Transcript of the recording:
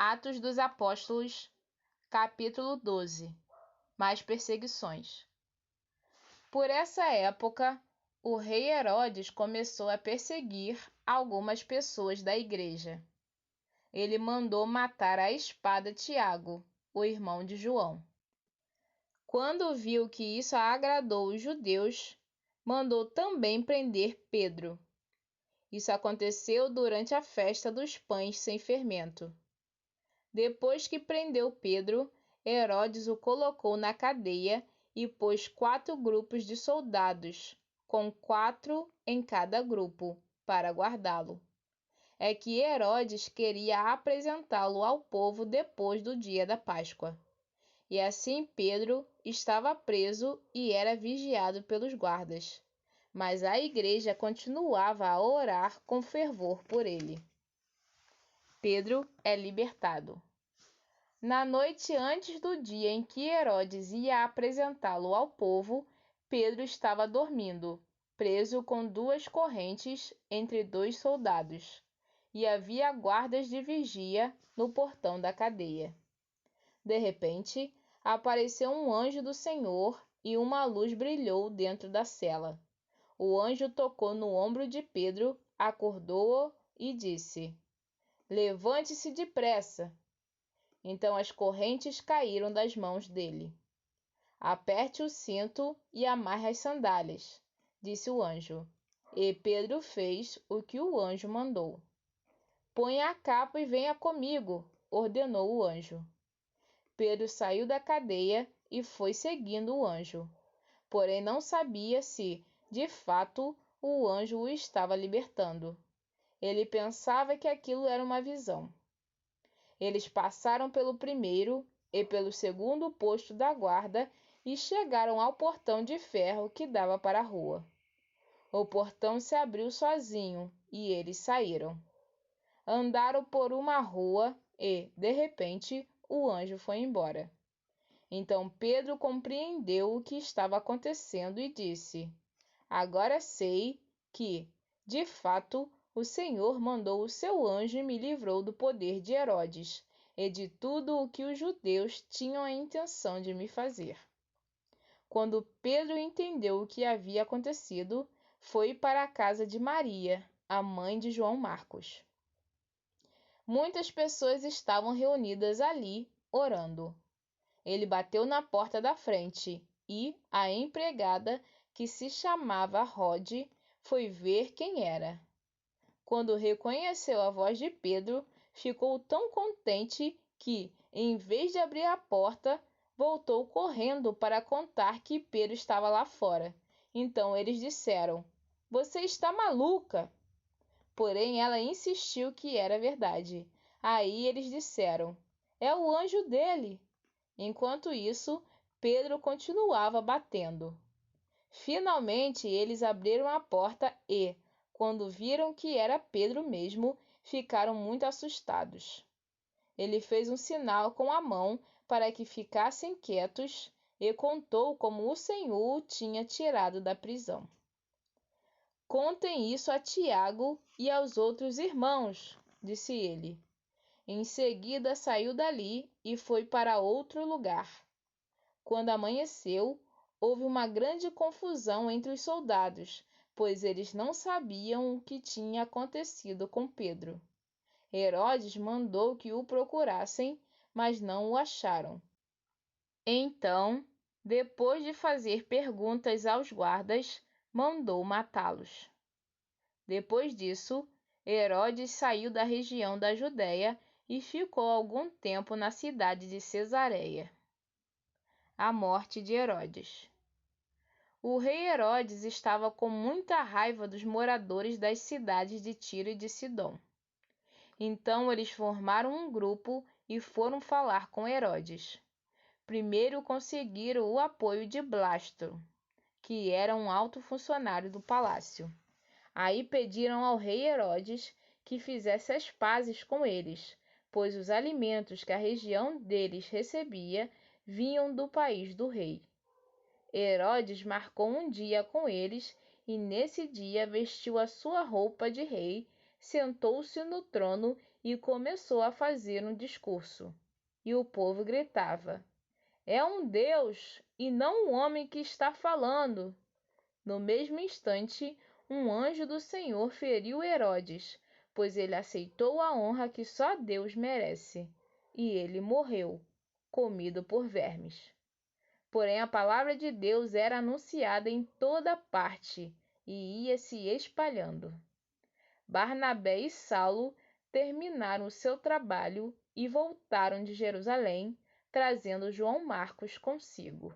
Atos dos Apóstolos, capítulo 12. Mais perseguições. Por essa época, o rei Herodes começou a perseguir algumas pessoas da igreja. Ele mandou matar à espada Tiago, o irmão de João. Quando viu que isso agradou os judeus, mandou também prender Pedro. Isso aconteceu durante a festa dos pães sem fermento. Depois que prendeu Pedro, Herodes o colocou na cadeia e pôs 4 grupos de soldados, com 4 em cada grupo, para guardá-lo. É que Herodes queria apresentá-lo ao povo depois do dia da Páscoa. E assim Pedro estava preso e era vigiado pelos guardas. Mas a igreja continuava a orar com fervor por ele. Pedro é libertado. Na noite antes do dia em que Herodes ia apresentá-lo ao povo, Pedro estava dormindo, preso com 2 correntes entre 2 soldados, e havia guardas de vigia no portão da cadeia. De repente, apareceu um anjo do Senhor e uma luz brilhou dentro da cela. O anjo tocou no ombro de Pedro, acordou-o e disse: "Levante-se depressa." Então as correntes caíram das mãos dele. "Aperte o cinto e amarre as sandálias", disse o anjo. E Pedro fez o que o anjo mandou. "Ponha a capa e venha comigo", ordenou o anjo. Pedro saiu da cadeia e foi seguindo o anjo. Porém não sabia se, de fato, o anjo o estava libertando. Ele pensava que aquilo era uma visão. Eles passaram pelo primeiro e pelo segundo posto da guarda e chegaram ao portão de ferro que dava para a rua. O portão se abriu sozinho e eles saíram. Andaram por uma rua e, de repente, o anjo foi embora. Então Pedro compreendeu o que estava acontecendo e disse: "Agora sei que, de fato, o Senhor mandou o seu anjo e me livrou do poder de Herodes e de tudo o que os judeus tinham a intenção de me fazer." Quando Pedro entendeu o que havia acontecido, foi para a casa de Maria, a mãe de João Marcos. Muitas pessoas estavam reunidas ali, orando. Ele bateu na porta da frente e a empregada, que se chamava Rode, foi ver quem era. Quando reconheceu a voz de Pedro, ficou tão contente que, em vez de abrir a porta, voltou correndo para contar que Pedro estava lá fora. Então eles disseram: "Você está maluca!" Porém ela insistiu que era verdade. Aí eles disseram: "É o anjo dele." Enquanto isso, Pedro continuava batendo. Finalmente eles abriram a porta e, quando viram que era Pedro mesmo, ficaram muito assustados. Ele fez um sinal com a mão para que ficassem quietos e contou como o Senhor o tinha tirado da prisão. "Contem isso a Tiago e aos outros irmãos", disse ele. Em seguida saiu dali e foi para outro lugar. Quando amanheceu, houve uma grande confusão entre os soldados, pois eles não sabiam o que tinha acontecido com Pedro. Herodes mandou que o procurassem, mas não o acharam. Então, depois de fazer perguntas aos guardas, mandou matá-los. Depois disso, Herodes saiu da região da Judéia e ficou algum tempo na cidade de Cesareia. A morte de Herodes. O rei Herodes estava com muita raiva dos moradores das cidades de Tiro e de Sidom. Então eles formaram um grupo e foram falar com Herodes. Primeiro conseguiram o apoio de Blasto, que era um alto funcionário do palácio. Aí pediram ao rei Herodes que fizesse as pazes com eles, pois os alimentos que a região deles recebia vinham do país do rei. Herodes marcou um dia com eles e nesse dia vestiu a sua roupa de rei, sentou-se no trono e começou a fazer um discurso. E o povo gritava: é um Deus e não um homem que está falando. No mesmo instante, um anjo do Senhor feriu Herodes, pois ele aceitou a honra que só Deus merece, e ele morreu, comido por vermes. Porém, a palavra de Deus era anunciada em toda parte e ia se espalhando. Barnabé e Saulo terminaram o seu trabalho e voltaram de Jerusalém, trazendo João Marcos consigo.